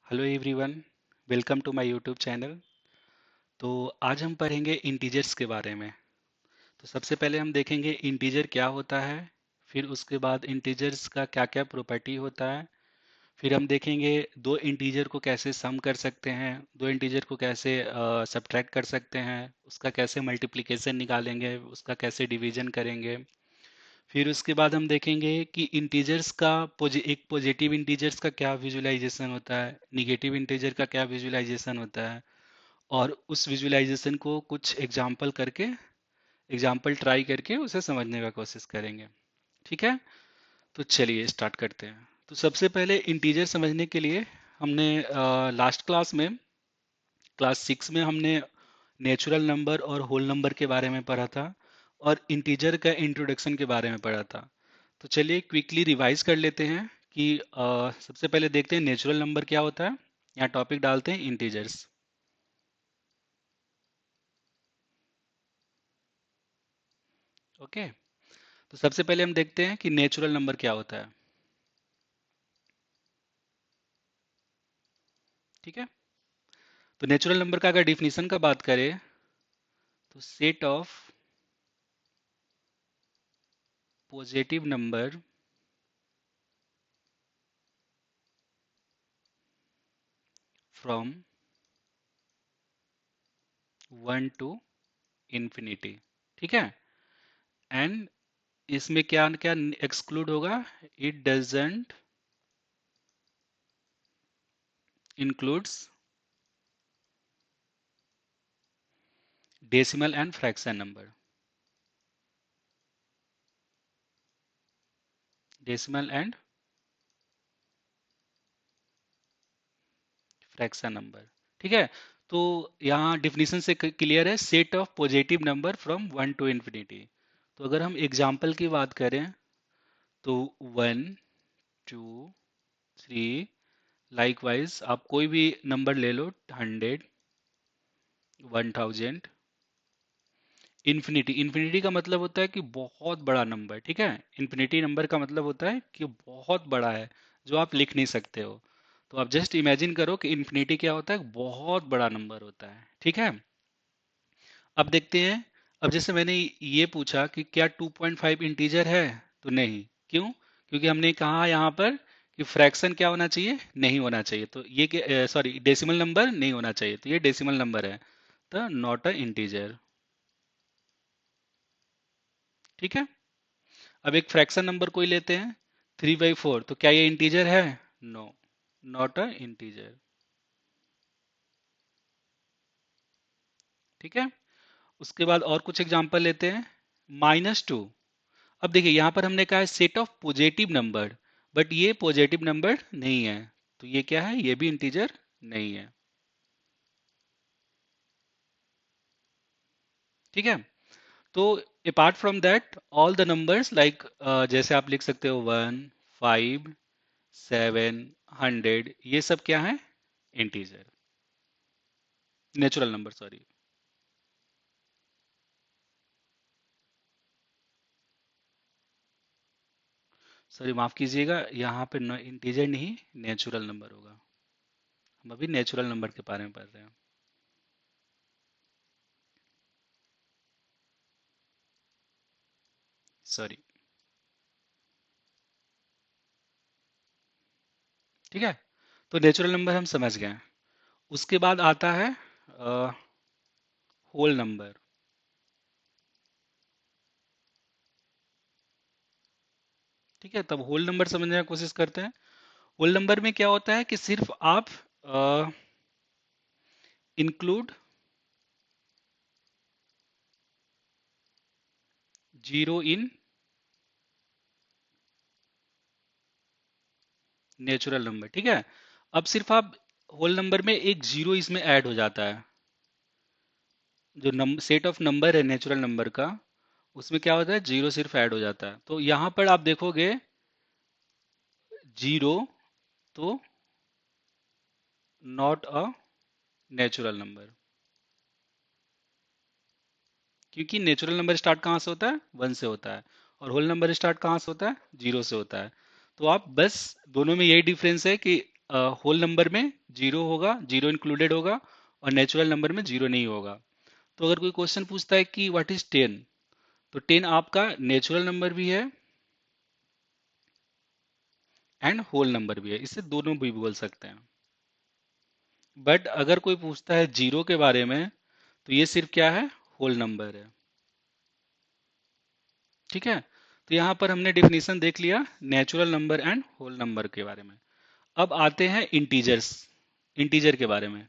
Hello everyone, welcome to my YouTube channel. तो आज हम पढ़ेंगे इंटीजर्स के बारे में। तो सबसे पहले हम देखेंगे इंटीजर क्या होता है, फिर उसके बाद इंटीजर्स का क्या क्या प्रॉपर्टी होता है, फिर हम देखेंगे दो इंटीजर को कैसे सम कर सकते हैं, दो इंटीजर को कैसे सब्ट्रैक्ट कर सकते हैं, उसका कैसे मल्टीप्लिकेशन निकालेंगे, उसका कैसे डिवीजन करेंगे। फिर उसके बाद हम देखेंगे कि इंटीजर्स का एक पॉजिटिव इंटीजर्स का क्या विजुलाइजेशन होता है, निगेटिव इंटीजर का क्या विजुलाइजेशन होता है, और उस विजुलाइजेशन को कुछ एग्जाम्पल ट्राई करके उसे समझने का कोशिश करेंगे। ठीक है, तो चलिए स्टार्ट करते हैं। तो सबसे पहले इंटीजर समझने के लिए हमने लास्ट क्लास में, क्लास 6 में हमने नेचुरल नंबर और होल नंबर के बारे में पढ़ा था और इंटीजर का इंट्रोडक्शन के बारे में पढ़ा था। तो चलिए क्विकली रिवाइज कर लेते हैं कि सबसे पहले देखते हैं नेचुरल नंबर क्या होता है। यहाँ टॉपिक डालते हैं इंटीजर्स। ओके, तो सबसे पहले हम देखते हैं कि नेचुरल नंबर क्या होता है। ठीक है, तो नेचुरल नंबर का अगर डिफिनीशन का बात करें तो set of positive number from 1 to infinity. ठीक है, एंड इसमें क्या क्या एक्सक्लूड होगा, it doesn't includes decimal and fraction number. Decimal and fraction number. ठीक है, तो यहाँ डिफिनीशन से क्लियर है, set of positive number from 1 to infinity. तो अगर हम एग्जाम्पल की बात करें तो 1, 2, 3, लाइकवाइज आप कोई भी नंबर ले लो, 100, 1000, इन्फिनिटी। इन्फिनिटी का मतलब होता है कि बहुत बड़ा नंबर। ठीक है, इन्फिनिटी नंबर का मतलब होता है कि बहुत बड़ा है, जो आप लिख नहीं सकते हो। तो आप जस्ट इमेजिन करो कि इन्फिनिटी क्या होता है, बहुत बड़ा नंबर होता है। ठीक है, अब देखते हैं। अब जैसे मैंने ये पूछा कि क्या 2.5 इंटीजर है, तो नहीं। क्यों? क्योंकि हमने कहा यहाँ पर कि फ्रैक्शन क्या होना चाहिए, नहीं होना चाहिए। तो ये सॉरी, डेसिमल नंबर नहीं होना चाहिए, तो ये डेसिमल नंबर है, तो नॉट अ इंटीजर। ठीक है, अब एक फ्रैक्शन नंबर कोई लेते हैं, 3/4, तो क्या ये इंटीजर है? No, not a integer. ठीक है, उसके बाद और कुछ एग्जांपल लेते हैं। -2। अब देखिए यहाँ पर हमने कहा है set of positive number, but ये पॉजिटिव नंबर नहीं है, तो ये क्या है, ये भी इंटीजर नहीं है। ठीक है, तो apart from that all the numbers like, जैसे आप लिख सकते हो 1, 5, 7, 100, ये सब क्या है, integer, natural number, sorry. Sorry, माफ कीजिएगा, यहाँ पे इंटीजर नहीं, नेचुरल नंबर होगा। हम अभी नेचुरल नंबर के बारे में पढ़ रहे हैं। सॉरी। ठीक है, तो नेचुरल नंबर हम समझ गए। उसके बाद आता है होल नंबर। ठीक है, तब होल नंबर समझने की कोशिश करते हैं। होल नंबर में क्या होता है कि सिर्फ आप include zero in natural number. ठीक है, अब सिर्फ आप होल नंबर में एक जीरो इसमें ऐड हो जाता है। जो सेट ऑफ नंबर है नेचुरल नंबर का, उसमें क्या होता है, जीरो सिर्फ ऐड हो जाता है। तो यहां पर आप देखोगे जीरो, तो नॉट अ नेचुरल नंबर, क्योंकि नेचुरल नंबर स्टार्ट कहाँ से होता है, 1 से होता है, और होल नंबर स्टार्ट कहाँ से होता है, जीरो से होता है। तो आप बस, दोनों में यही डिफरेंस है कि होल नंबर में जीरो होगा, जीरो इंक्लूडेड होगा, और नेचुरल नंबर में जीरो नहीं होगा। तो अगर कोई क्वेश्चन पूछता है कि व्हाट इज 10, तो 10 आपका नेचुरल नंबर भी है एंड होल नंबर भी है, इससे दोनों भी बोल सकते हैं। बट अगर कोई पूछता है जीरो के बारे में, तो ये सिर्फ क्या है, होल नंबर है। ठीक है, तो यहाँ पर हमने डिफिनीशन देख लिया natural number and whole number के बारे में। अब आते हैं इंटीजर्स, इंटीजर के बारे में।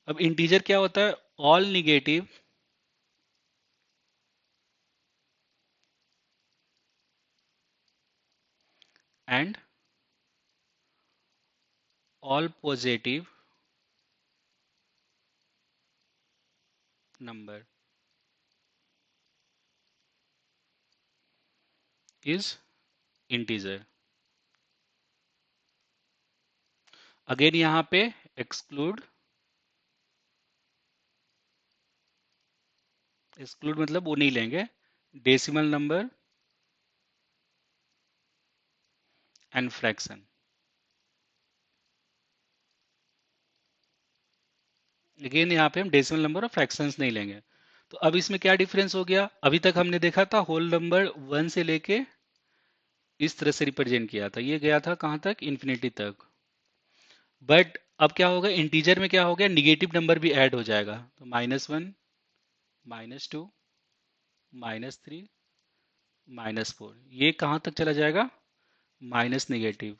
अब इंटीजर क्या होता है, all negative and all positive number is integer. Again यहाँ पे एक्सक्लूड, एक्सक्लूड मतलब वो नहीं लेंगे, decimal number and fraction. Again यहाँ पे हम डेसिमल नंबर और फ्रैक्शंस नहीं लेंगे। तो अब इसमें क्या डिफरेंस हो गया, अभी तक हमने देखा था होल नंबर वन से लेके इस तरह से रिप्रेजेंट किया था, ये गया था कहाँ तक, इन्फिनिटी तक। बट अब क्या होगा, इंटीजर में क्या हो गया, निगेटिव नंबर भी ऐड हो जाएगा, तो -1, -2, -3, -4, ये कहाँ तक चला जाएगा, माइनस निगेटिव।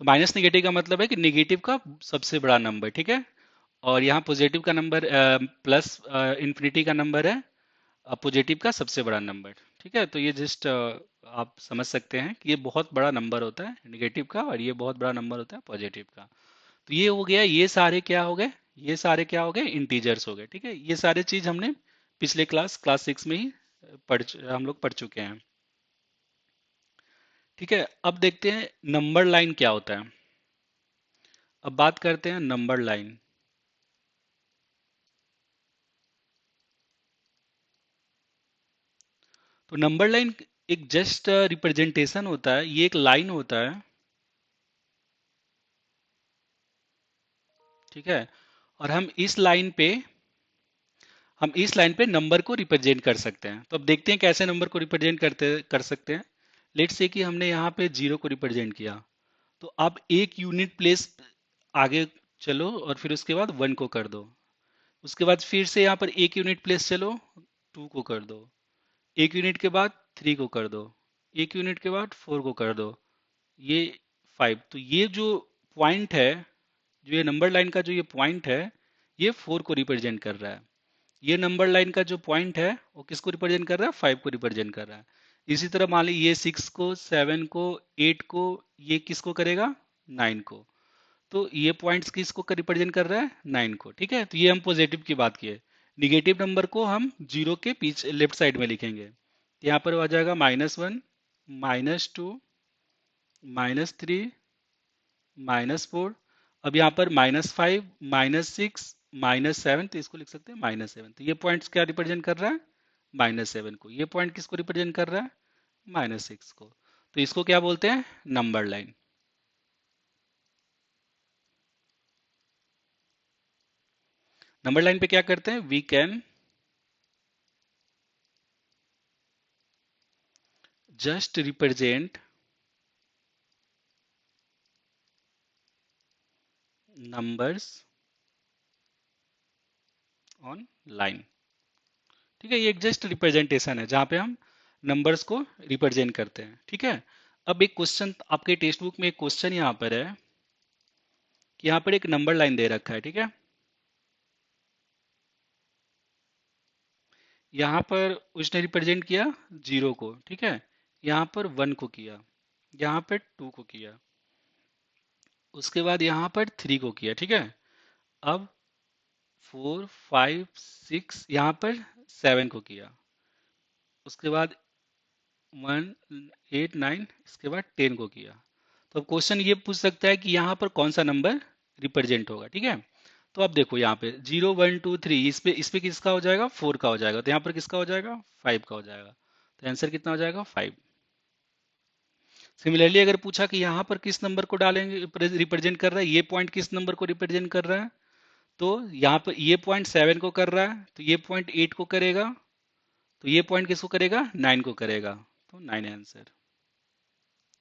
तो माइनस निगेटिव का मतलब है कि निगेटिव का सबसे बड़ा नंबर, ठीक है। और यहाँ पॉजिटिव का नंबर प्लस इन्फिनिटी का नंबर है, पॉजिटिव का सबसे बड़ा नंबर। ठीक है, तो ये जस्ट आप समझ सकते हैं कि ये बहुत बड़ा नंबर होता है निगेटिव का, और ये बहुत बड़ा नंबर होता है पॉजिटिव का। तो ये हो गया, ये सारे क्या हो गए, ये सारे क्या हो गए, इंटीजर्स हो गए। ठीक है, ये सारे चीज हमने पिछले क्लास 6 में ही हम लोग पढ़ चुके हैं। ठीक है, अब देखते हैं नंबर लाइन क्या होता है। अब बात करते हैं नंबर लाइन। तो नंबर लाइन एक जस्ट रिप्रेजेंटेशन होता है, ये एक लाइन होता है। ठीक है, और हम इस लाइन पे नंबर को रिप्रेजेंट कर सकते हैं। तो अब देखते हैं कैसे नंबर को रिप्रेजेंट कर सकते हैं। लेट्स से कि हमने यहाँ पे जीरो को रिप्रेजेंट किया, तो आप एक यूनिट प्लेस आगे चलो और फिर उसके बाद वन को कर दो। उसके बाद फिर से यहाँ पर एक यूनिट प्लेस चलो, टू को कर दो। एक यूनिट के बाद थ्री को कर दो। एक यूनिट के बाद फोर को कर दो। ये फाइव। तो ये जो पॉइंट है, जो ये नंबर लाइन का जो ये पॉइंट है, ये फोर को रिप्रेजेंट कर रहा है। ये नंबर लाइन का जो पॉइंट है वो किसको रिप्रेजेंट कर रहा है, फाइव को रिप्रेजेंट कर रहा है। इसी तरह मान ली ये सिक्स को, सेवन को, एट को, ये किसको करेगा, नाइन को। तो ये पॉइंट्स किसको रिप्रेजेंट कर रहा है, नाइन को। ठीक है, तो ये हम पॉजिटिव की बात किए। निगेटिव नंबर को हम जीरो के पीछे लेफ्ट साइड में लिखेंगे। यहाँ पर आ जाएगा -1, -2, -3, -4। अब यहाँ पर -5, -6, -7, तो इसको लिख सकते हैं -7। तो ये पॉइंट्स क्या रिप्रेजेंट कर रहा है, -7 को। ये पॉइंट किसको रिप्रेजेंट कर रहा है, -6 को। तो इसको क्या बोलते हैं, नंबर लाइन। नंबर लाइन पे क्या करते हैं, we can just represent numbers on line. ठीक है, ये एक जस्ट रिप्रेजेंटेशन है जहां पे हम नंबर्स को रिप्रेजेंट करते हैं। ठीक है, अब एक क्वेश्चन आपके टेक्स्ट बुक में, एक क्वेश्चन यहाँ पर है कि यहाँ पर एक नंबर लाइन दे रखा है। ठीक है, यहाँ पर उसने रिप्रेजेंट किया जीरो को। ठीक है, यहाँ पर वन को किया, यहाँ पर टू को किया, उसके बाद यहाँ पर थ्री को किया। ठीक है, अब फोर, फाइव, सिक्स, यहाँ पर सेवन को किया, उसके बाद वन, एट, नाइन, इसके बाद टेन को किया। तो अब क्वेश्चन ये पूछ सकता है कि यहाँ पर कौन सा नंबर रिप्रेजेंट होगा। ठीक है, तो अब देखो यहाँ पे जीरो, वन, टू, थ्री, इस पे किसका हो जाएगा, फोर का हो जाएगा। तो यहाँ पर किसका हो जाएगा, फाइव का हो जाएगा। तो आंसर कितना हो जाएगा 5। सिमिलरली अगर पूछा कि यहाँ पर किस नंबर को डालेंगे, रिप्रेजेंट कर रहा है, ये पॉइंट किस नंबर को रिप्रेजेंट कर रहा है, तो यहाँ पर ये पॉइंट 7 को कर रहा है, तो ये पॉइंट 8 को करेगा, तो ये पॉइंट किसको करेगा, 9 को करेगा, तो 9 आंसर।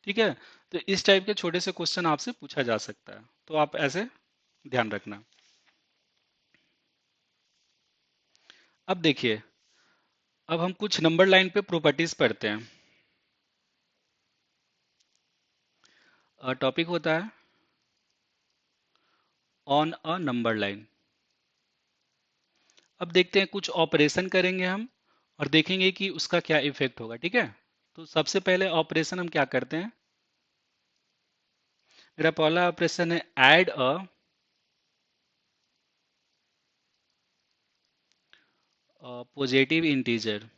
ठीक है। तो इस टाइप के छोटे से क्वेश्चन आपसे पूछा जा सकता है, तो आप ऐसे ध्यान रखना। अब देखिए, अब हम कुछ नंबर लाइन पे प्रॉपर्टीज पढ़ते हैं। टॉपिक होता है ऑन अ नंबर लाइन। अब देखते हैं, कुछ ऑपरेशन करेंगे हम और देखेंगे कि उसका क्या इफेक्ट होगा। ठीक है। तो सबसे पहले ऑपरेशन हम क्या करते हैं, मेरा पहला ऑपरेशन है add a positive integer.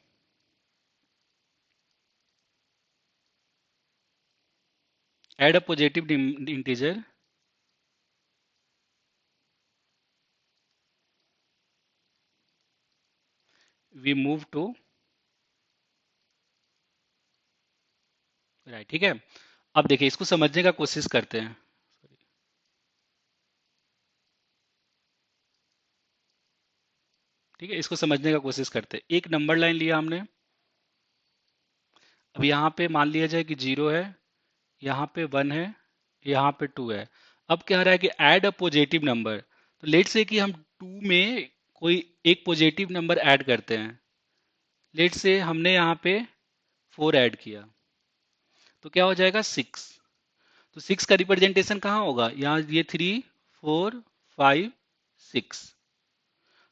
Add a positive integer, we move to right. ठीक है। अब देखिए, इसको समझने का कोशिश करते हैं। ठीक है, इसको समझने का कोशिश करते हैं। एक नंबर लाइन लिया हमने। अब यहाँ पे मान लिया जाए कि 0 है, यहाँ पे 1 है, यहाँ पे 2 है। अब क्या रहा है कि ऐड अ पॉजिटिव नंबर। तो लेट से कि हम 2 में कोई एक पॉजिटिव नंबर ऐड करते हैं। लेट से हमने यहाँ पे 4 ऐड किया, तो क्या हो जाएगा 6। तो 6 का रिप्रेजेंटेशन कहाँ होगा, यहाँ ये 3 4 5 6।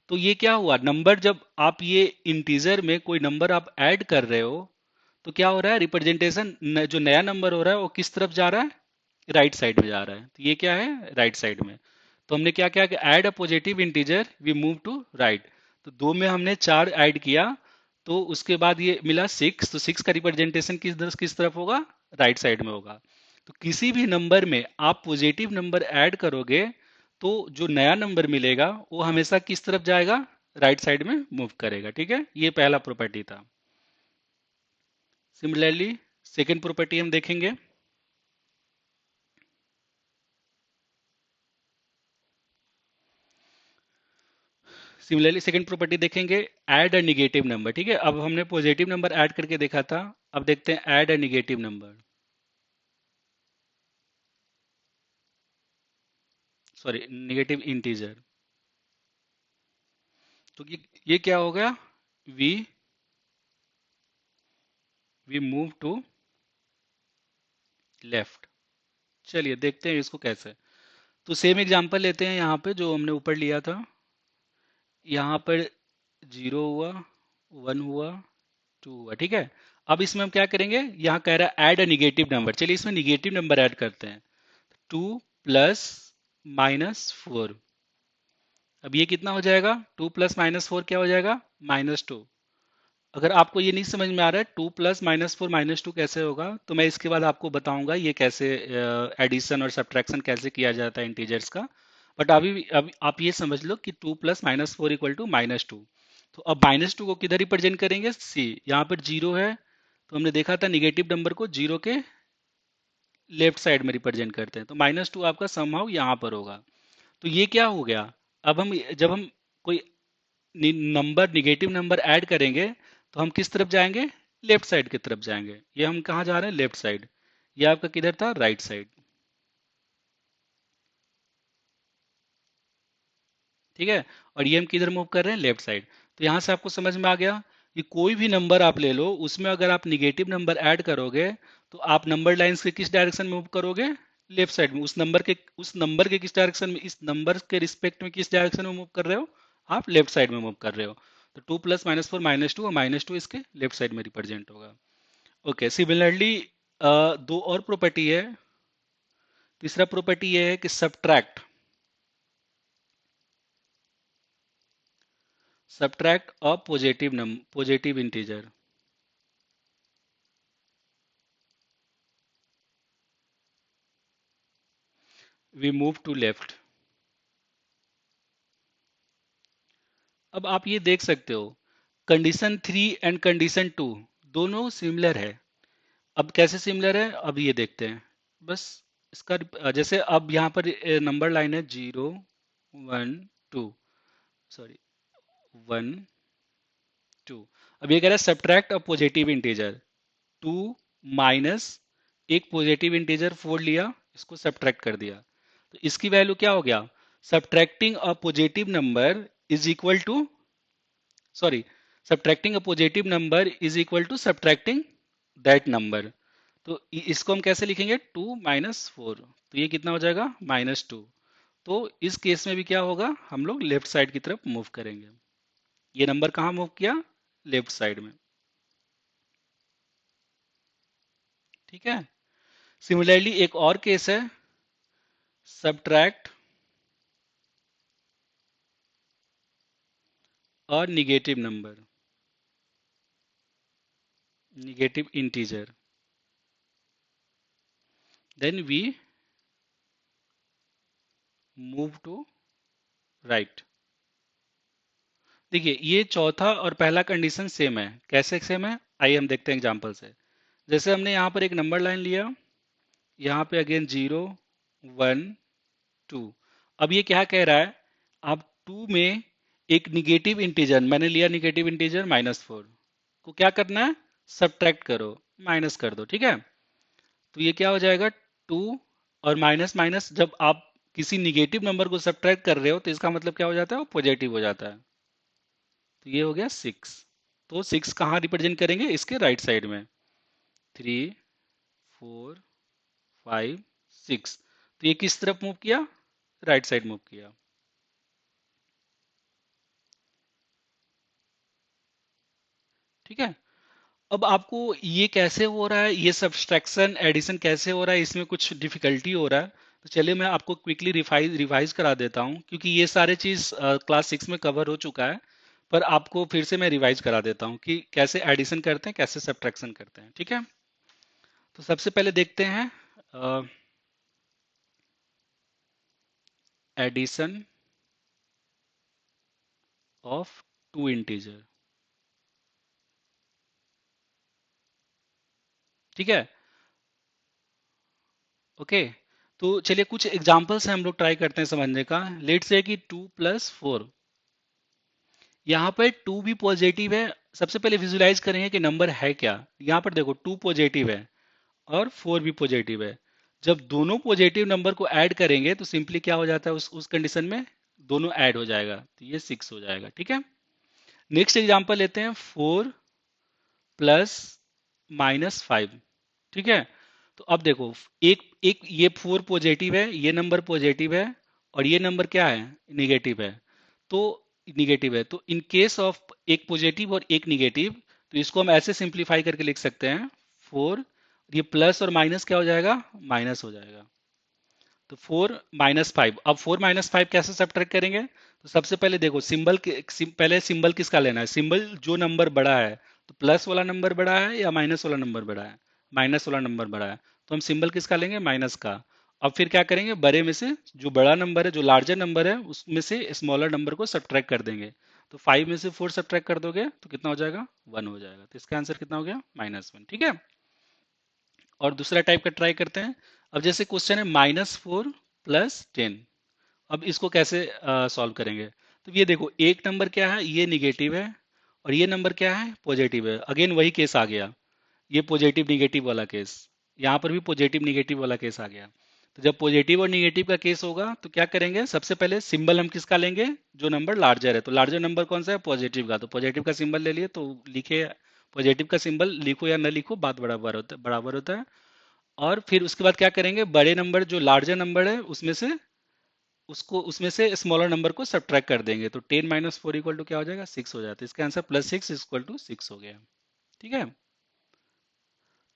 तो ये क्या हुआ, नंबर जब आप ये इंटीजर में कोई नंबर आप ऐड कर रहे हो, तो क्या हो रहा है, रिप्रेजेंटेशन जो नया नंबर हो रहा है वो किस तरफ जा रहा है, राइट साइड में जा रहा है। तो ये क्या है, राइट साइड में। तो हमने क्या किया कि add a positive integer we move to right. तो 2 में हमने 4 ऐड किया, तो उसके बाद ये मिला 6। तो 6 का रिप्रेजेंटेशन किस तरफ होगा, राइट साइड में होगा। तो किसी भी नंबर में आप पॉजिटिव नंबर ऐड करोगे, तो जो नया नंबर मिलेगा वो हमेशा किस तरफ जाएगा, राइट साइड में मूव करेगा। ठीक है, ये पहला प्रॉपर्टी था। सिमिलरली सेकेंड प्रॉपर्टी हम देखेंगे। सिमिलरली सेकंड प्रॉपर्टी देखेंगे, ऐड अ निगेटिव नंबर। ठीक है, अब हमने पॉजिटिव नंबर ऐड करके देखा था, अब देखते हैं add a negative number, sorry negative integer. तो ये क्या हो गया, we we move to left. चलिए देखते हैं इसको कैसे। तो सेम एग्जांपल लेते हैं, यहाँ पे जो हमने ऊपर लिया था, यहाँ पर 0 हुआ, 1 हुआ, 2 हुआ। ठीक है। अब इसमें हम क्या करेंगे, यहाँ कह रहा है ऐड अ निगेटिव नंबर, चलिए इसमें निगेटिव नंबर ऐड करते हैं। 2 प्लस -4। अब ये कितना हो जाएगा, 2 प्लस -4 क्या हो जाएगा, -2। अगर आपको ये नहीं समझ में आ रहा है 2 प्लस -4 -2 कैसे होगा, तो मैं इसके बाद आपको बताऊंगा ये कैसे एडिशन और सब्ट्रैक्शन कैसे किया जाता है इंटीजर्स का। बट अभी आप ये समझ लो कि 2 प्लस -4 इक्वल टू -2। तो अब -2 को किधर रिप्रेजेंट करेंगे, सी, यहाँ पर 0 है, तो हमने देखा था निगेटिव नंबर को 0 के लेफ्ट साइड में रिप्रेजेंट करते हैं, तो -2 आपका समहाउ यहाँ पर होगा। तो ये क्या हो गया, अब हम जब हम कोई नंबर निगेटिव नंबर ऐड करेंगे, तो हम किस तरफ जाएंगे, लेफ्ट साइड की तरफ जाएंगे। ये हम कहाँ जा रहे हैं, लेफ्ट साइड। ये आपका किधर था, राइट साइड। ठीक है। और ये हम किधर मूव कर रहे हैं, लेफ्ट साइड। तो यहाँ से आपको समझ में आ गया कि कोई भी नंबर आप ले लो, उसमें अगर आप निगेटिव नंबर ऐड करोगे, तो आप नंबर लाइंस के किस डायरेक्शन में मूव करोगे, लेफ्ट साइड में। उस नंबर के किस डायरेक्शन में, इस नंबर के रिस्पेक्ट में किस डायरेक्शन में मूव कर रहे हो, आप लेफ्ट साइड में मूव कर रहे हो। तो 2 प्लस -4 -2, और -2 इसके लेफ्ट साइड में रिप्रेजेंट होगा। ओके। सिमिलरली दो और प्रॉपर्टी है। तीसरा प्रॉपर्टी ये है कि subtract a positive integer, we move to left. अब आप ये देख सकते हो, कंडीशन 3 एंड कंडीशन 2 दोनों सिमिलर है। अब कैसे सिमिलर है, अब ये देखते हैं। बस इसका जैसे अब यहाँ पर नंबर लाइन है 0 1 2, सॉरी 1 2। अब ये कह रहा है subtract a positive integer. 2 minus एक पॉजिटिव इंटीजर 4 लिया, इसको सब्ट्रैक्ट कर दिया, तो इसकी वैल्यू क्या हो गया, subtracting a positive number is equal to, sorry, subtracting a positive number is equal to subtracting that number. तो इसको हम कैसे लिखेंगे, 2 - 4, तो ये कितना हो जाएगा, -2। तो इस केस में भी क्या होगा, हम लोग लेफ्ट साइड की तरफ मूव करेंगे। ये नंबर कहाँ मूव किया, लेफ्ट साइड में। ठीक है। सिमिलरली एक और केस है, सब्ट्रैक्ट और negative number, negative integer, then we move to right. देखिए ये चौथा और पहला कंडीशन सेम है, कैसे सेम है, आइए हम देखते हैं एग्जांपल से। जैसे हमने यहाँ पर एक नंबर लाइन लिया, यहाँ पे अगेन 0 1 2। अब ये क्या कह रहा है, आप 2 में एक निगेटिव इंटीजर, मैंने लिया निगेटिव इंटीजर -4 को क्या करना है, सब्ट्रैक्ट करो, माइनस कर दो। ठीक है, तो ये क्या हो जाएगा, 2 और माइनस माइनस, जब आप किसी निगेटिव नंबर को सब्ट्रैक्ट कर रहे हो तो इसका मतलब क्या हो जाता है, वो पॉजिटिव हो जाता है। तो ये हो गया 6। तो 6 कहाँ रिप्रेजेंट करेंगे, इसके राइट साइड में, 3 4 5 6। तो ये किस तरफ मूव किया, राइट साइड मूव किया। ठीक है। अब आपको ये कैसे हो रहा है, ये सब्सट्रैक्शन एडिशन कैसे हो रहा है, इसमें कुछ डिफिकल्टी हो रहा है, तो चलिए मैं आपको क्विकली रिवाइज करा देता हूँ, क्योंकि ये सारे चीज क्लास 6 में कवर हो चुका है। पर आपको फिर से मैं रिवाइज करा देता हूँ कि कैसे एडिशन करते हैं, कैसे सब्ट्रैक्शन करते हैं। ठीक है, तो सबसे पहले देखते हैं एडिशन ऑफ टू इंटीजर। ठीक है, ओके। तो चलिए कुछ एग्जांपल से हम लोग ट्राई करते हैं समझने का। लेट्स से कि 2 + 4, यहाँ पर 2 भी पॉजिटिव है। सबसे पहले विजुलाइज करेंगे कि नंबर है क्या। यहाँ पर देखो 2 पॉजिटिव है और 4 भी पॉजिटिव है। जब दोनों पॉजिटिव नंबर को ऐड करेंगे तो सिंपली क्या हो जाता है, उस कंडीशन में दोनों ऐड हो जाएगा, तो ये 6 हो जाएगा। ठीक है, नेक्स्ट एग्जांपल लेते हैं, 4 + -5। ठीक है, तो अब देखो, एक एक ये 4 पॉजिटिव है, ये नंबर पॉजिटिव है, और ये नंबर क्या है, निगेटिव है। तो निगेटिव है, तो इन केस ऑफ एक पॉजिटिव और एक निगेटिव, तो इसको हम ऐसे सिंप्लीफाई करके लिख सकते हैं, 4, ये प्लस और माइनस क्या हो जाएगा, माइनस हो जाएगा। तो 4 - 5, अब 4 - 5 कैसे सब्ट्रैक्ट करेंगे, तो सबसे पहले देखो सिंबल पहले सिंबल किसका लेना है, सिंबल जो नंबर बड़ा है, तो प्लस वाला नंबर बड़ा है या माइनस वाला नंबर बड़ा है, माइनस वाला नंबर बड़ा है, तो हम सिंबल किसका लेंगे, माइनस का। अब फिर क्या करेंगे, बड़े में से जो बड़ा नंबर है, जो लार्जर नंबर है, उसमें से स्मॉलर नंबर को सब्ट्रैक्ट कर देंगे। तो 5 में से 4 सब्ट्रैक्ट कर दोगे तो कितना हो जाएगा, 1 हो जाएगा। तो इसका आंसर कितना हो गया, -1। ठीक है, और दूसरा टाइप का ट्राई करते हैं। अब जैसे क्वेश्चन है -4 + 10, अब इसको कैसे सॉल्व करेंगे। तो ये देखो, एक नंबर क्या है, ये निगेटिव है, और ये नंबर क्या है, पॉजिटिव है। अगेन वही केस आ गया, ये पॉजिटिव निगेटिव वाला केस, यहाँ पर भी पॉजिटिव निगेटिव वाला केस आ गया। तो जब पॉजिटिव और निगेटिव का केस होगा तो क्या करेंगे, सबसे पहले सिंबल हम किसका लेंगे, जो नंबर लार्जर है। तो लार्जर नंबर कौन सा है, पॉजिटिव का, तो पॉजिटिव का सिंबल ले लिए, तो लिखे, पॉजिटिव का सिंबल लिखो या ना लिखो, बात बराबर होता है। और फिर उसके बाद क्या करेंगे, बड़े नंबर जो लार्जर नंबर है उसमें से स्मॉलर नंबर को सब्ट्रैक्ट कर देंगे। तो 10 - 4 इक्वल टू क्या हो जाएगा, 6 हो जाता है। इसका आंसर +6 इक्वल टू 6 हो गया। ठीक है,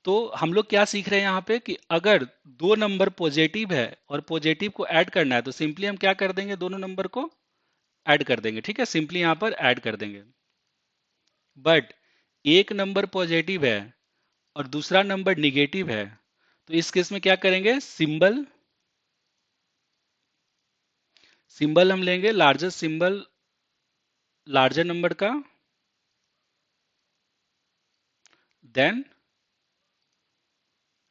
तो हम लोग क्या सीख रहे हैं यहाँ पे कि अगर दो नंबर पॉजिटिव है और पॉजिटिव को ऐड करना है तो सिंपली हम क्या कर देंगे, दोनों नंबर को ऐड कर देंगे। ठीक है, सिंपली यहाँ पर ऐड कर देंगे। बट एक नंबर पॉजिटिव है और दूसरा नंबर निगेटिव है, तो इस केस में क्या करेंगे, सिंबल सिंबल हम लेंगे लार्जेस्ट सिंबल लार्जर नंबर का, then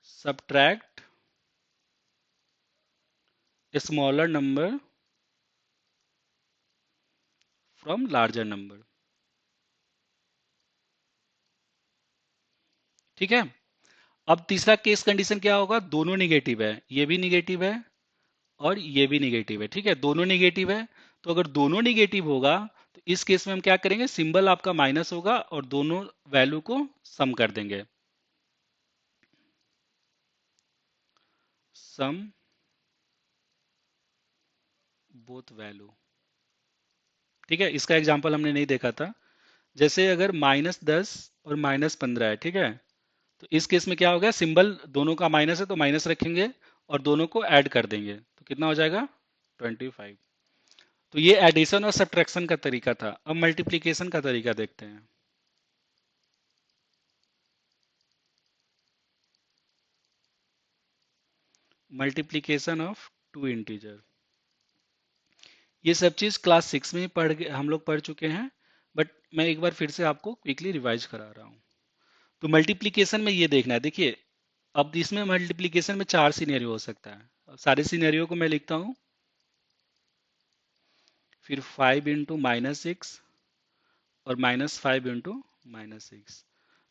subtract a smaller number from larger number। ठीक है। अब तीसरा केस कंडीशन क्या होगा, दोनों निगेटिव है, ये भी निगेटिव है और ये भी निगेटिव है। ठीक है, दोनों निगेटिव है। तो अगर दोनों निगेटिव होगा तो इस केस में हम क्या करेंगे, सिंबल आपका माइनस होगा और दोनों वैल्यू को सम कर देंगे। सम बोथ वैल्यू। ठीक है, इसका एग्जांपल हमने नहीं देखा था। जैसे अगर -10 और -15 है, ठीक है, तो इस केस में क्या होगा, सिंबल दोनों का माइनस है तो माइनस रखेंगे और दोनों को ऐड कर देंगे तो कितना हो जाएगा, 25। तो ये एडिशन और सब्ट्रैक्शन का तरीका था। अब मल्टीप्लिकेशन का तरीका देखते हैं। Multiplication of two integer. ये सब चीज क्लास 6 में ही हम लोग पढ़ चुके हैं, बट मैं एक बार फिर से आपको क्विकली रिवाइज करा रहा हूँ। तो मल्टीप्लिकेशन में ये देखना है, देखिए अब इसमें मल्टीप्लिकेशन में 4 सिनेरियो हो सकता है। अब सारे सिनेरियो को मैं लिखता हूँ, फिर 5 इंटू -6 और -5 इंटू -6।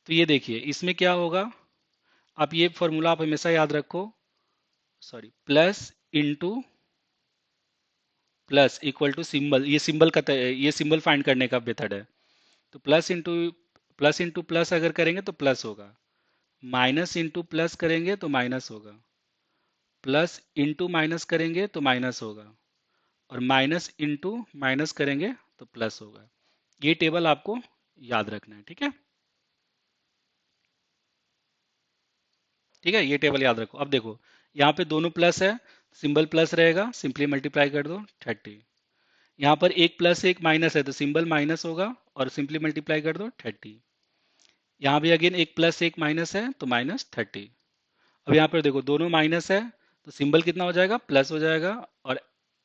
तो ये देखिए इसमें क्या होगा, आप ये फॉर्मूला आप हमेशा याद रखो, sorry, plus into plus equal to symbol, ये सिंबल फाइंड करने का मेथड है। तो प्लस इंटू प्लस अगर करेंगे तो प्लस होगा, माइनस इंटू प्लस करेंगे तो माइनस होगा, प्लस इंटू माइनस करेंगे तो माइनस होगा, और माइनस इंटू माइनस करेंगे तो प्लस होगा। ये टेबल आपको याद रखना है। ठीक है, ठीक है, ये टेबल याद रखो। अब देखो यहाँ पे दोनों प्लस है, सिंबल प्लस रहेगा, सिंपली मल्टीप्लाई कर दो 30। यहाँ पर एक प्लस एक माइनस है तो सिंबल माइनस होगा और सिंपली मल्टीप्लाई कर दो 30। यहाँ भी अगेन एक प्लस एक माइनस है तो -30। अब यहाँ पर देखो दोनों माइनस है तो सिंबल कितना हो जाएगा, प्लस हो जाएगा,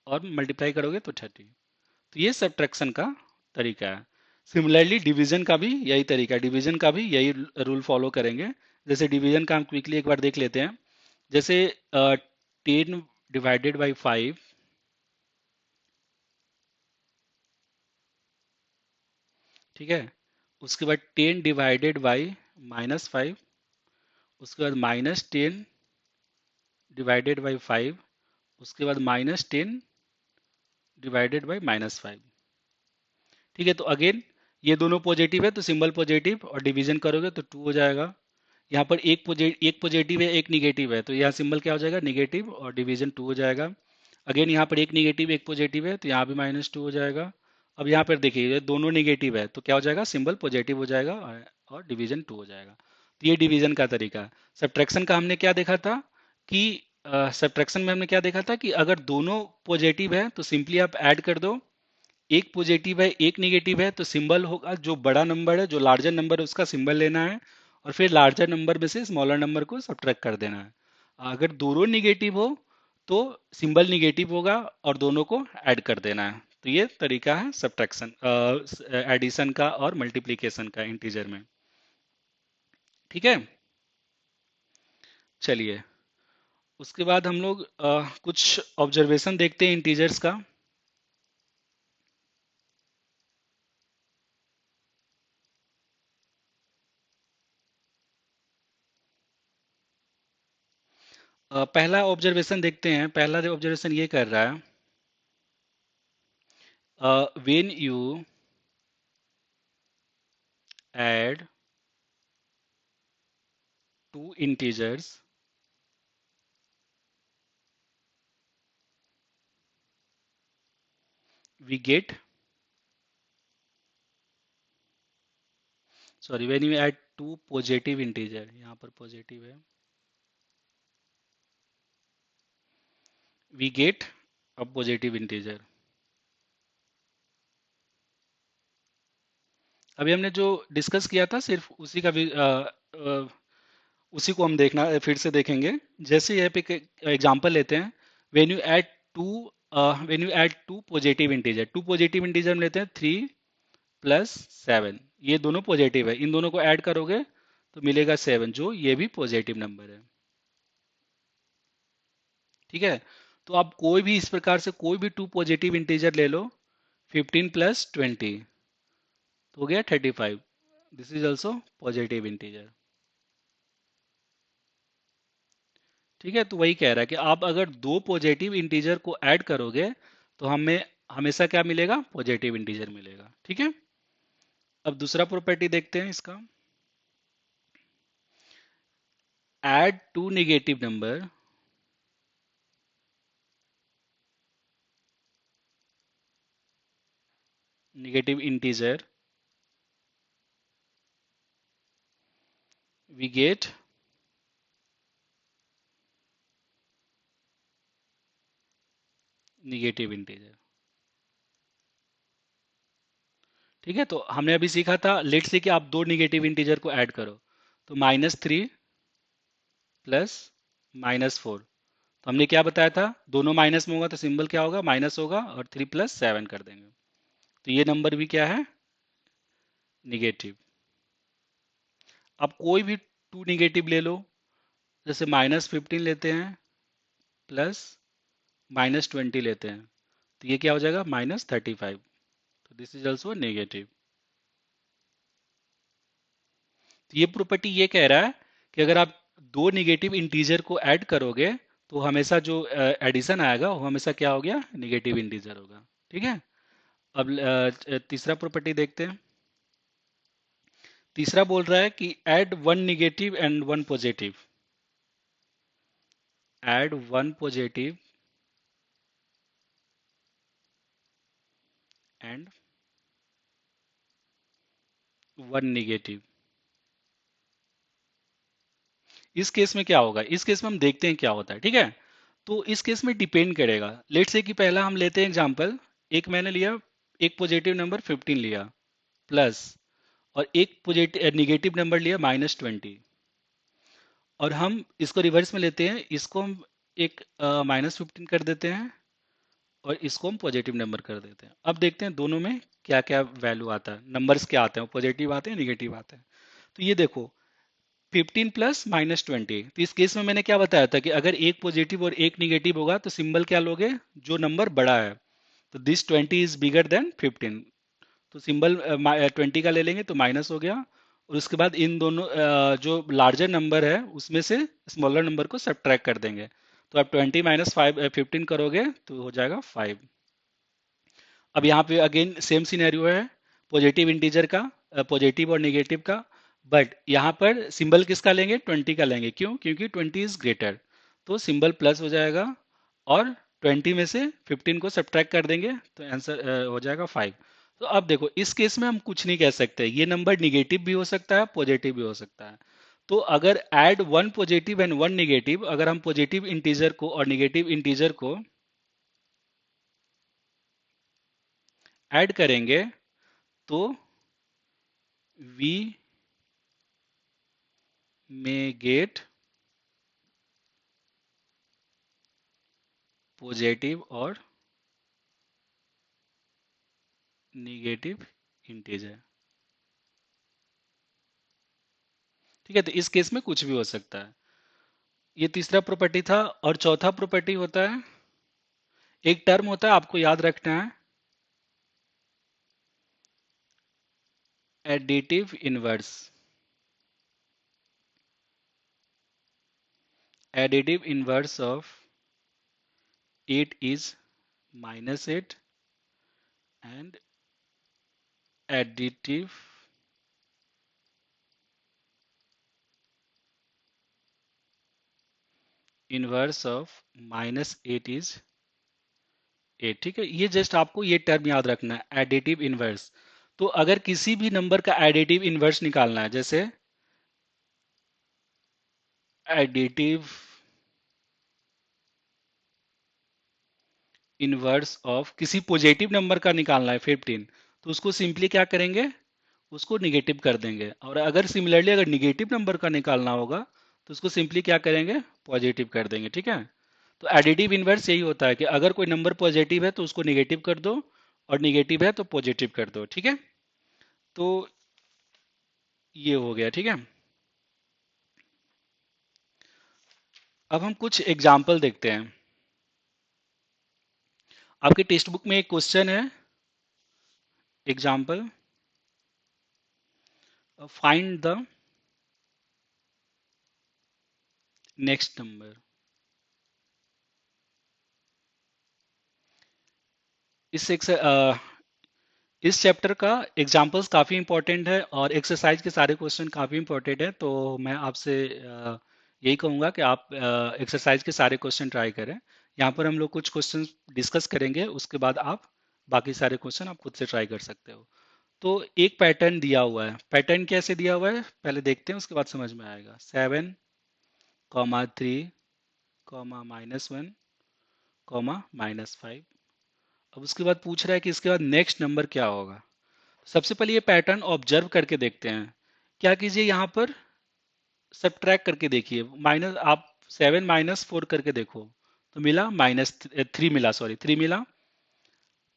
और मल्टीप्लाई करोगे तो 30। तो ये सब्ट्रैक्शन का तरीका है। सिमिलरली डिवीजन का भी यही तरीका है, डिवीजन का भी यही रूल फॉलो करेंगे। जैसे डिवीजन का हम क्विकली एक बार देख लेते हैं। जैसे 10 डिवाइडेड बाई 5, ठीक है, उसके बाद 10 डिवाइडेड बाई -5, उसके बाद -10 डिवाइडेड बाई 5, उसके बाद -10 डिवाइडेड बाई -5। ठीक है, तो अगेन ये दोनों पॉजिटिव है तो सिंबल पॉजिटिव और डिवीजन करोगे तो 2 हो जाएगा। यहाँ पर एक पॉजिटिव है एक निगेटिव है तो यहाँ सिंबल क्या हो जाएगा, निगेटिव, और डिवीजन 2 हो जाएगा। अगेन यहाँ पर एक निगेटिव एक पॉजिटिव है तो यहाँ भी -2 हो जाएगा। अब यहाँ पर देखिए ये दोनों निगेटिव है तो क्या हो जाएगा, सिंबल पॉजिटिव हो जाएगा और डिवीजन 2 हो जाएगा। तो ये डिवीजन का तरीका है। सब्ट्रैक्शन का हमने क्या देखा था कि सब्ट्रैक्शन में हमने क्या देखा था कि अगर दोनों पॉजिटिव है तो सिंपली आप ऐड कर दो, एक पॉजिटिव है एक निगेटिव है तो सिंबल होगा, जो बड़ा नंबर है जो लार्जर नंबर है उसका सिंबल लेना है और फिर लार्जर नंबर में से स्मॉलर नंबर को सब्ट्रैक्ट कर देना है। अगर दोनों निगेटिव हो तो सिंबल निगेटिव होगा और दोनों को ऐड कर देना है। तो ये तरीका है सब्ट्रैक्शन, एडिशन का और मल्टीप्लिकेशन का इंटीजर में। ठीक है, चलिए उसके बाद हम लोग कुछ ऑब्जर्वेशन देखते हैं इंटीजर्स का। पहला ऑब्जर्वेशन देखते हैं। पहला जो ऑब्जर्वेशन ये कर रहा है, when you add two integers, we get, sorry, when you add two positive integer, यहाँ पर पॉजिटिव है, we get a positive integer। अभी हमने जो डिस्कस किया था सिर्फ उसी का भी उसी को हम देखना फिर से देखेंगे। जैसे यहाँ पे एग्जांपल लेते हैं, when you add two when you add two positive integer, two positive integer हम लेते हैं 3 + 7, ये दोनों पॉजिटिव है, इन दोनों को ऐड करोगे तो मिलेगा 7, जो ये भी पॉजिटिव नंबर है। ठीक है, तो आप कोई भी इस प्रकार से कोई भी टू पॉजिटिव इंटीजर ले लो, 15 + 20 तो हो गया 35। This is also positive integer. ठीक है, तो वही कह रहा है कि आप अगर दो पॉजिटिव इंटीजर को ऐड करोगे तो हमें हमेशा क्या मिलेगा, पॉजिटिव इंटीजर मिलेगा। ठीक है, अब दूसरा प्रॉपर्टी देखते हैं इसका। Add two negative number negative integer, we get negative integer. ठीक है, तो हमने अभी सीखा था, लेट से कि आप दो नेगेटिव इंटीजर को ऐड करो, तो -3 प्लस -4। तो हमने क्या बताया था, दोनों माइनस में होगा तो सिंबल क्या होगा, माइनस होगा, और 3 + 7 कर देंगे, तो ये नंबर भी क्या है, निगेटिव। अब कोई भी टू निगेटिव ले लो, जैसे -15 लेते हैं प्लस -20 लेते हैं, तो ये क्या हो जाएगा, -35। तो दिस इज ऑल्सो नेगेटिव। तो ये प्रॉपर्टी ये कह रहा है कि अगर आप दो निगेटिव इंटीजर को ऐड करोगे तो हमेशा जो एडिशन आएगा वो हमेशा क्या हो गया, निगेटिव इंटीजर होगा। ठीक है, अब तीसरा प्रॉपर्टी देखते हैं। तीसरा बोल रहा है कि add one negative and one positive. Add one positive and one negative. इस केस में क्या होगा, इस केस में हम देखते हैं क्या होता है। ठीक है, तो इस केस में डिपेंड करेगा। लेट से कि पहला हम लेते हैं एग्जांपल, एक मैंने लिया, एक पॉजिटिव नंबर 15 लिया प्लस, और एक पॉजिटिव निगेटिव नंबर लिया -20, और हम इसको रिवर्स में लेते हैं, इसको हम एक -15 कर देते हैं और इसको हम पॉजिटिव नंबर कर देते हैं। अब देखते हैं दोनों में क्या क्या वैल्यू आता है, नंबर्स क्या आते हैं, पॉजिटिव आते हैं, निगेटिव आते हैं। तो ये देखो, 15 प्लस -20, तो इस केस में मैंने क्या बताया था कि अगर एक पॉजिटिव और एक निगेटिव होगा तो सिंबल क्या लोगे, जो नंबर बड़ा है। तो दिस 20 इज बिगर देन 15, तो सिंबल 20 का ले लेंगे तो माइनस हो गया, और उसके बाद इन दोनों जो लार्जर नंबर है उसमें से स्मॉलर नंबर को सब्ट्रैक्ट कर देंगे। तो आप 20 -5 15 करोगे तो हो जाएगा 5। अब यहाँ पे अगेन सेम सिनेरियो है, पॉजिटिव इंटीजर का, पॉजिटिव और नेगेटिव का, बट यहाँ पर सिंबल किसका लेंगे, 20 का लेंगे। क्यों, क्योंकि 20 इज ग्रेटर, तो सिंबल प्लस हो जाएगा, और 20 में से 15 को सब्ट्रैक्ट कर देंगे तो आंसर हो जाएगा 5। तो अब देखो, इस केस में हम कुछ नहीं कह सकते, ये नंबर निगेटिव भी हो सकता है, पॉजिटिव भी हो सकता है। तो अगर add one positive and one negative, अगर हम पॉजिटिव इंटीजर को और निगेटिव इंटीजर को ऐड करेंगे तो वी may get पॉजिटिव और निगेटिव इंटीजर। ठीक है, तो इस केस में कुछ भी हो सकता है। ये तीसरा प्रॉपर्टी था, और चौथा प्रॉपर्टी होता है, एक टर्म होता है आपको याद रखना है, additive inverse. Additive inverse of 8 is -8, and additive inverse of -8 is 8। ठीक है, ये जस्ट आपको ये टर्म याद रखना है, एडिटिव इनवर्स। तो अगर किसी भी नंबर का एडिटिव इनवर्स निकालना है, जैसे एडिटिव इनवर्स ऑफ किसी पॉजिटिव नंबर का निकालना है 15, तो उसको सिंपली क्या करेंगे, उसको निगेटिव कर देंगे। और अगर सिमिलरली अगर निगेटिव नंबर का निकालना होगा तो उसको सिंपली क्या करेंगे, पॉजिटिव कर देंगे। ठीक है, तो एडिटिव इनवर्स यही होता है कि अगर कोई नंबर पॉजिटिव है तो उसको निगेटिव कर दो, और निगेटिव है तो पॉजिटिव कर दो। ठीक है, तो ये हो गया। ठीक है, अब हम कुछ एग्जाम्पल देखते हैं। आपके टेक्स्ट बुक में एक क्वेश्चन है, example, find the next number. इस एक से इस चैप्टर का एग्जाम्पल्स काफ़ी इंपॉर्टेंट है और एक्सरसाइज के सारे क्वेश्चन काफ़ी इंपॉर्टेंट है, तो मैं आपसे यही कहूँगा कि आप एक्सरसाइज के सारे क्वेश्चन ट्राई करें। यहाँ पर हम लोग कुछ क्वेश्चन डिस्कस करेंगे, उसके बाद आप बाकी सारे क्वेश्चन आप खुद से ट्राई कर सकते हो। तो एक पैटर्न दिया हुआ है, पैटर्न कैसे दिया हुआ है पहले देखते हैं, उसके बाद समझ में आएगा। 7, 3, -1, -5। अब उसके बाद पूछ रहा है कि इसके बाद नेक्स्ट नंबर क्या होगा। सबसे पहले ये पैटर्न ऑब्जर्व करके देखते हैं। क्या कीजिए, यहाँ पर सब्ट्रैक्ट करके देखिए, माइनस आप 7 - 4 करके देखो, तो मिला -3, मिला, सॉरी 3 मिला।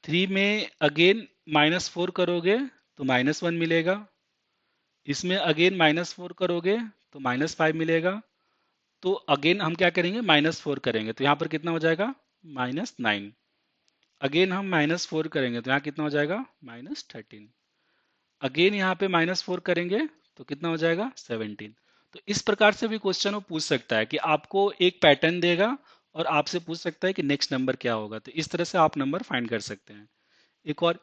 3 में अगेन -4 करोगे तो -1 मिलेगा। इसमें अगेन -4 करोगे तो -5 मिलेगा। तो अगेन हम क्या करेंगे, -4 करेंगे तो यहाँ पर कितना हो जाएगा, -9। अगेन हम -4 करेंगे तो यहाँ कितना हो जाएगा, -13। अगेन यहाँ पे -4 करेंगे तो कितना हो जाएगा, 17। तो इस प्रकार से भी क्वेश्चन वो पूछ सकता है कि आपको एक पैटर्न देगा और आपसे पूछ सकता है कि नेक्स्ट नंबर क्या होगा। तो इस तरह से आप नंबर फाइंड कर सकते हैं। एक और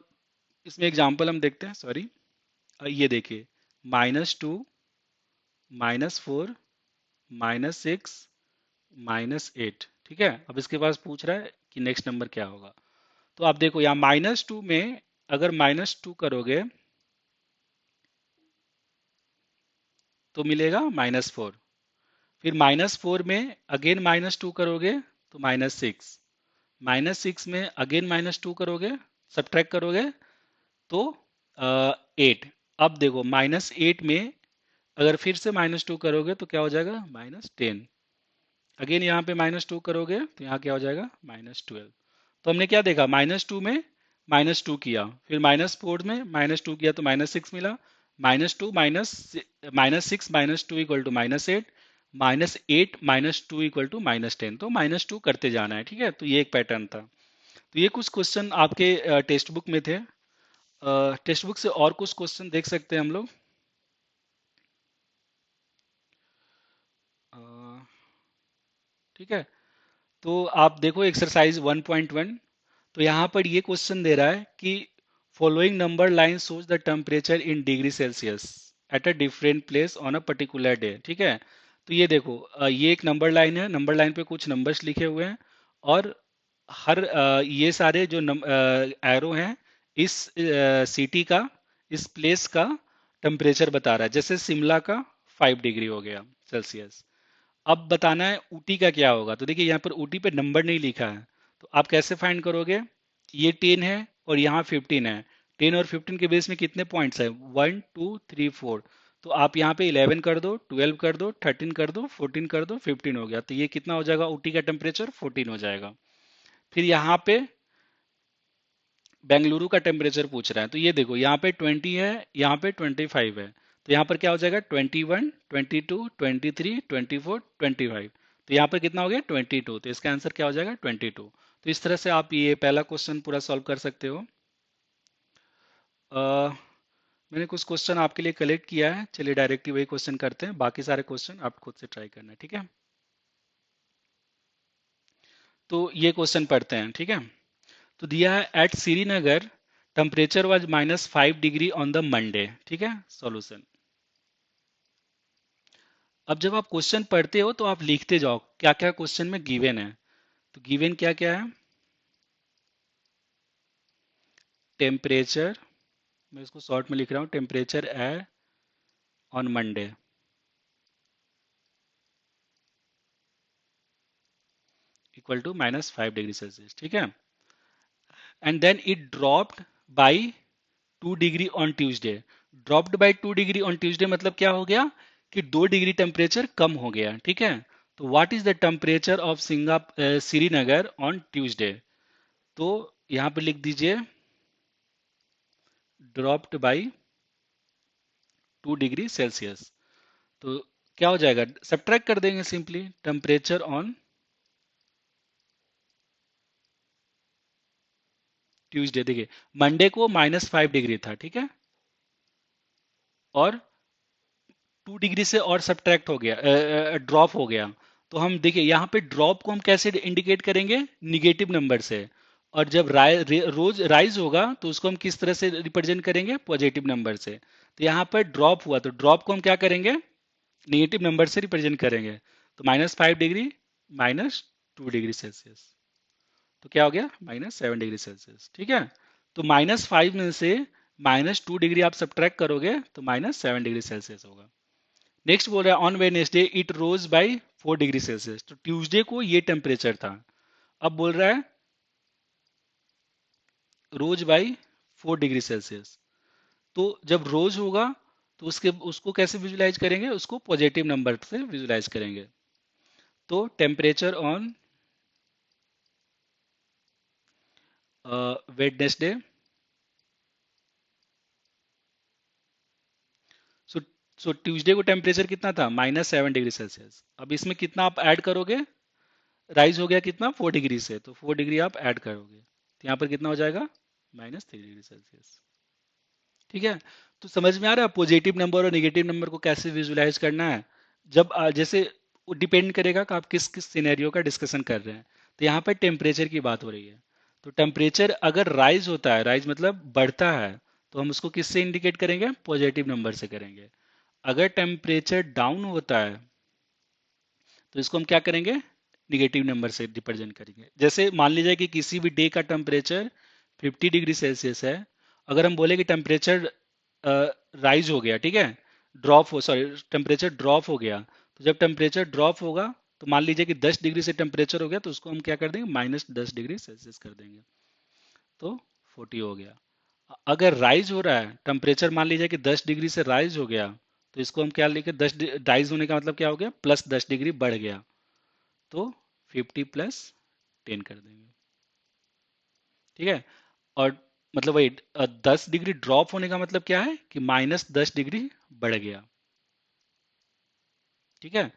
इसमें एग्जांपल हम देखते हैं, सॉरी, ये देखिए, -2, -4, -6, -8। ठीक है, अब इसके पास पूछ रहा है कि नेक्स्ट नंबर क्या होगा। तो आप देखो यहाँ -2 में अगर -2 करोगे तो मिलेगा -4। फिर -4 में अगेन -2 करोगे तो -6। -6 में अगेन -2 करोगे, सब्ट्रैक्ट करोगे तो 8। अब देखो -8 में अगर फिर से -2 करोगे तो क्या हो जाएगा, -10। अगेन यहाँ पे -2 करोगे तो यहाँ क्या हो जाएगा, -12। तो हमने क्या देखा, -2 में -2 किया, फिर -4 में -2 किया तो -6 मिला। -2 -6 -2 इक्वल टू -8, -8 -2 इक्वल टू -10। तो -2 करते जाना है। ठीक है, तो ये एक पैटर्न था। तो ये कुछ क्वेश्चन आपके टेक्स्ट बुक में थे। टेक्स्ट बुक से और कुछ क्वेश्चन देख सकते हैं हम लोग। अ, ठीक है, तो आप देखो एक्सरसाइज 1.1। तो यहाँ पर ये क्वेश्चन दे रहा है कि following number line shows the temperature in degree Celsius at a different place on a particular day. ठीक है, तो ये देखो, ये एक नंबर लाइन है, नंबर लाइन पे कुछ नंबर्स लिखे हुए हैं और हर ये सारे जो एरो हैं इस सिटी का, इस प्लेस का टेम्परेचर बता रहा है। जैसे शिमला का 5 डिग्री हो गया सेल्सियस। अब बताना है ऊटी का क्या होगा। तो देखिए यहाँ पर ऊटी पे नंबर नहीं लिखा है, तो आप कैसे फाइंड करोगे। ये 10 है और यहाँ 15 है। 10 और 15 के बेस में कितने पॉइंट्स है, 1 2 3 4। तो आप यहाँ पे 11 कर दो, 12 कर दो, 13 कर दो, 14 कर दो, 15 हो गया। तो ये कितना हो जाएगा, ऊटी का टेम्परेचर 14 हो जाएगा। फिर यहाँ पे बेंगलुरु का टेम्परेचर पूछ रहा है, तो ये देखो यहाँ पे 20 है, यहाँ पे 25 है। तो यहाँ पर क्या हो जाएगा, 21, 22, 23, 24, 25। तो यहाँ पर कितना हो गया, 22। तो इसका आंसर क्या हो जाएगा, 22। तो इस तरह से आप ये पहला क्वेश्चन पूरा सॉल्व कर सकते हो। अ, मैंने कुछ क्वेश्चन आपके लिए कलेक्ट किया है, चलिए डायरेक्टली वही क्वेश्चन करते हैं, बाकी सारे क्वेश्चन आप खुद से ट्राई करना है। ठीक है, तो ये क्वेश्चन पढ़ते हैं। ठीक है, तो दिया है at Srinagar temperature was -5 degree on the Monday. ठीक है, सॉल्यूशन। अब जब आप क्वेश्चन पढ़ते हो तो आप लिखते जाओ क्या क्या क्वेश्चन में गिवन है। तो गिवन क्या क्या है, टेम्परेचर, मैं इसको शॉर्ट में लिख रहा हूँ, टेम्परेचर है on Monday equal to -5 degree Celsius. ठीक है, and then it dropped by 2 degree on Tuesday. Dropped by 2 degree on Tuesday मतलब क्या हो गया कि 2 डिग्री टेम्परेचर कम हो गया। ठीक है, तो what is the temperature of Srinagar on Tuesday. तो यहाँ पे लिख दीजिए ड्रॉप्ड बाई 2 डिग्री सेल्सियस। तो क्या हो जाएगा, सब्ट्रैक्ट कर देंगे सिंपली, टेम्परेचर ऑन ट्यूसडे। देखिए मंडे को -5 डिग्री था, ठीक है, और 2 डिग्री से और सब्ट्रैक्ट हो गया, ड्रॉप हो गया। तो हम देखिए यहाँ पे ड्रॉप को हम कैसे इंडिकेट करेंगे, निगेटिव नंबर से। और जब रोज राइज होगा तो उसको हम किस तरह से रिप्रेजेंट करेंगे, पॉजिटिव नंबर से। तो यहाँ पर ड्रॉप हुआ तो ड्रॉप को हम क्या करेंगे, निगेटिव नंबर से रिप्रेजेंट करेंगे। तो -5 डिग्री -2 डिग्री सेल्सियस, तो क्या हो गया, -7 डिग्री सेल्सियस, ठीक है। तो -5 में से -2 डिग्री आप सब्ट्रैक्ट करोगे तो -7 डिग्री सेल्सियस होगा। नेक्स्ट बोल रहा है on Wednesday it rose by 4 degree Celsius, तो ट्यूसडे को ये टेम्परेचर था। अब बोल रहा है रोज बाय 4 डिग्री सेल्सियस। तो जब रोज होगा तो उसके उसको कैसे विजुलाइज करेंगे, उसको पॉजिटिव नंबर से विजुलाइज करेंगे। तो temperature on Wednesday, so so Tuesday को टेम्परेचर कितना था, -7 डिग्री सेल्सियस। अब इसमें कितना आप ऐड करोगे, राइज हो गया कितना, 4 डिग्री से, तो 4 डिग्री आप ऐड करोगे तो यहाँ पर कितना हो जाएगा, -3 डिग्री सेल्सियस, ठीक है। तो समझ में आ रहा है पॉजिटिव नंबर और नेगेटिव नंबर को कैसे विजुलाइज करना है। जब जैसे डिपेंड करेगा कि आप किस किस सिनेरियो का डिस्कशन कर रहे हैं। तो यहाँ पर टेम्परेचर की बात हो रही है, तो टेम्परेचर अगर राइज होता है, राइज मतलब बढ़ता है, तो हम उसको किससे इंडिकेट करेंगे, पॉजिटिव नंबर से करेंगे। अगर टेम्परेचर डाउन होता है तो इसको हम क्या करेंगे, निगेटिव नंबर से रिप्रेजेंट करेंगे। जैसे मान लीजिए कि किसी भी डे का टेम्परेचर 50 डिग्री सेल्सियस है, अगर हम बोले कि टेम्परेचर राइज हो गया, ठीक है, ड्रॉप हो, सॉरी, टेम्परेचर ड्रॉप हो गया, तो जब टेम्परेचर ड्रॉप होगा तो मान लीजिए कि 10 डिग्री से टेम्परेचर हो गया, तो उसको हम क्या कर देंगे, -10 डिग्री सेल्सियस कर देंगे, तो 40 हो गया। अगर राइज हो रहा है टेम्परेचर, मान लीजिए कि 10 डिग्री से राइज हो गया, तो इसको हम क्या लिखे, 10 राइज होने का मतलब क्या हो गया, +10 डिग्री बढ़ गया, तो 50 + 10 कर देंगे, ठीक है। और मतलब वही 10 डिग्री ड्रॉप होने का मतलब क्या है कि -10 डिग्री बढ़ गया, ठीक है।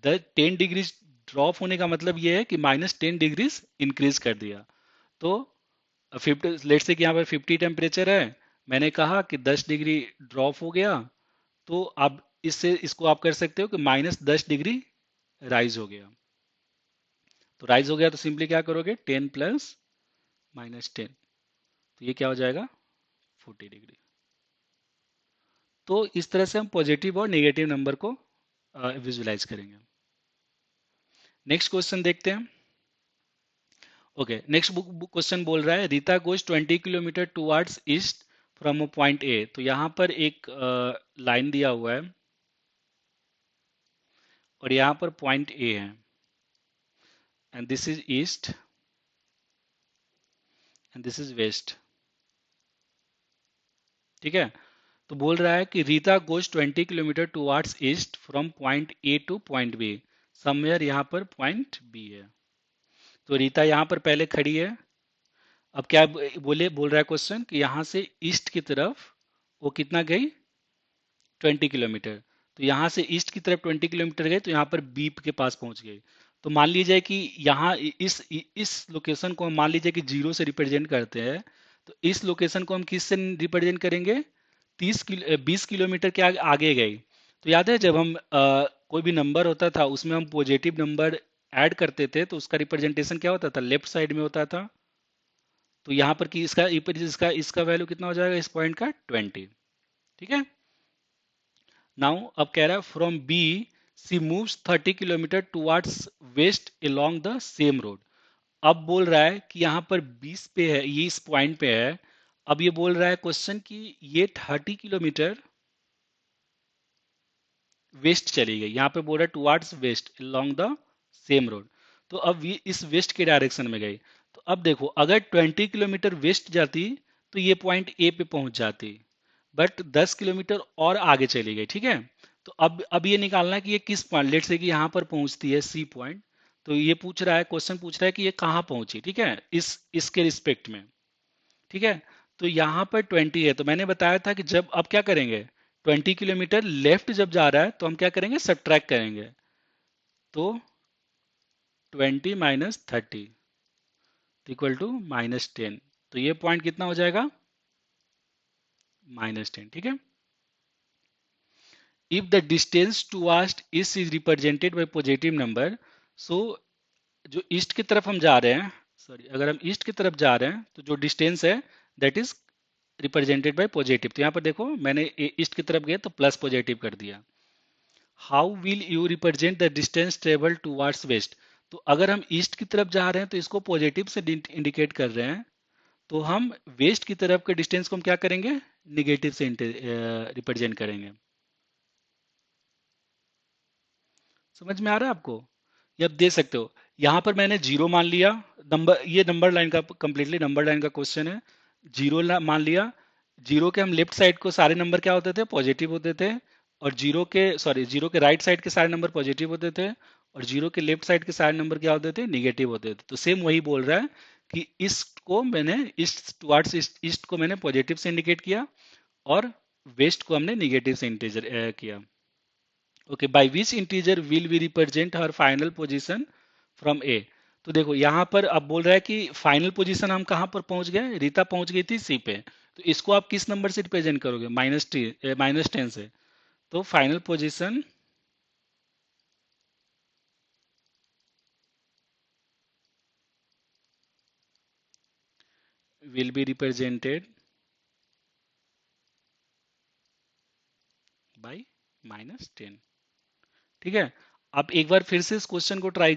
10 डिग्री ड्रॉप होने का मतलब ये है कि -10 डिग्री इंक्रीज कर दिया। तो 50, लेट्स से कि यहाँ पर 50 टेम्परेचर है, मैंने कहा कि 10 डिग्री ड्रॉप हो गया, तो आप इससे इसको आप कर सकते हो कि -10 डिग्री राइज हो गया। तो राइज हो गया तो सिंपली क्या करोगे, 10 + -10, तो ये क्या हो जाएगा, 40 डिग्री। तो इस तरह से हम पॉजिटिव और नेगेटिव नंबर को विजुलाइज करेंगे। नेक्स्ट क्वेश्चन देखते हैं। ओके, नेक्स्ट क्वेश्चन बोल रहा है Rita goes 20 kilometre towards east from a point A. तो यहाँ पर एक लाइन दिया हुआ है और यहाँ पर पॉइंट ए है, and this is east and this is west, ठीक है। तो बोल रहा है कि Rita goes 20 kilometre towards east from point A to point B, somewhere यहाँ पर पॉइंट बी है। तो रीता यहाँ पर पहले खड़ी है। अब क्या बोल रहा है क्वेश्चन कि यहाँ से ईस्ट की तरफ वो कितना गई, 20 किलोमीटर। तो यहाँ से ईस्ट की तरफ 20 किलोमीटर गए तो यहाँ पर बी के पास पहुंच गए। तो मान लीजिए कि यहाँ इस लोकेशन को हम मान लीजिए कि 0 से रिप्रेजेंट करते हैं, तो इस लोकेशन को हम किस से रिप्रेजेंट करेंगे, 20 किलोमीटर के आगे गए। तो याद है जब हम कोई भी नंबर होता था उसमें हम पॉजिटिव नंबर ऐड करते थे तो उसका रिप्रेजेंटेशन क्या होता था, लेफ्ट साइड में होता था। तो यहाँ पर कि इसका इसका वैल्यू कितना हो जाएगा, इस पॉइंट का 20, ठीक है। नाउ अब कह रहा है from B C moves 30 kilometre towards west along the same road. अब बोल रहा है कि यहाँ पर 20 पे है, ये इस पॉइंट पे है। अब ये बोल रहा है क्वेश्चन कि ये 30 किलोमीटर वेस्ट चली गई, यहाँ पे बोल रहा है towards west along the same road. तो अब ये इस वेस्ट के डायरेक्शन में गई। तो अब देखो अगर 20 किलोमीटर वेस्ट जाती तो ये पॉइंट ए पे पहुंच जाती, बट 10 किलोमीटर और आगे चली गई, ठीक है। तो अब ये निकालना है कि ये किस पॉइंट, लेट से कि यहाँ पर पहुंचती है सी पॉइंट। तो ये पूछ रहा है, क्वेश्चन पूछ रहा है कि ये कहाँ पहुंची, ठीक है, इस इसके रिस्पेक्ट में, ठीक है। तो यहाँ पर 20 है, तो मैंने बताया था कि जब अब क्या करेंगे, 20 किलोमीटर लेफ्ट जब जा रहा है तो हम क्या करेंगे, सब्ट्रैक्ट करेंगे। तो 20 - 30 इक्वल टू -10। तो ये पॉइंट कितना हो जाएगा, -10। ठीक है। If the distance towards east is represented by positive number, so जो ईस्ट की तरफ हम जा रहे हैं, सॉरी, अगर हम ईस्ट की तरफ जा रहे हैं तो जो डिस्टेंस है that is represented by positive. तो यहाँ पर देखो मैंने ईस्ट की तरफ गया तो प्लस पॉजिटिव कर दिया। How will you represent the distance travel towards waste. तो अगर हम ईस्ट की तरफ जा रहे हैं तो इसको पॉजिटिव से इंडिकेट कर रहे हैं, तो हम वेस्ट की तरफ के डिस्टेंस को हम क्या करेंगे, निगेटिव से रिप्रेजेंट करेंगे। समझ में आ रहा है आपको? ये आप देख सकते हो, यहाँ पर मैंने जीरो मान लिया। नंबर, ये नंबर लाइन का कंप्लीटली नंबर लाइन का क्वेश्चन है। जीरो मान लिया। जीरो के हम लेफ्ट साइड को सारे नंबर क्या होते थे, पॉजिटिव होते थे। और जीरो के, सॉरी, जीरो के राइट साइड के सारे नंबर पॉजिटिव होते थे। और जीरो के लेफ्ट साइड के सारे नंबर क्या होते थे, निगेटिव होते थे। तो सेम वही बोल रहा है कि ईस्ट को मैंने, ईस्ट टुवर्ड्स ईस्ट को मैंने पॉजिटिव से इंडिकेट किया, और वेस्ट को हमने निगेटिव से इंटीजर किया। Okay, by which integer will we represent her final position from A. तो देखो यहाँ पर अब बोल रहा है कि फाइनल पोजीशन हम कहाँ पर पहुंच गए, रीता पहुंच गई थी सी पे। तो इसको आप किस नंबर से रिप्रेजेंट करोगे, -10 से। तो final position will be represented by -10। ठीक है। आप एक बार फिर से इस क्वेश्चन को ट्राई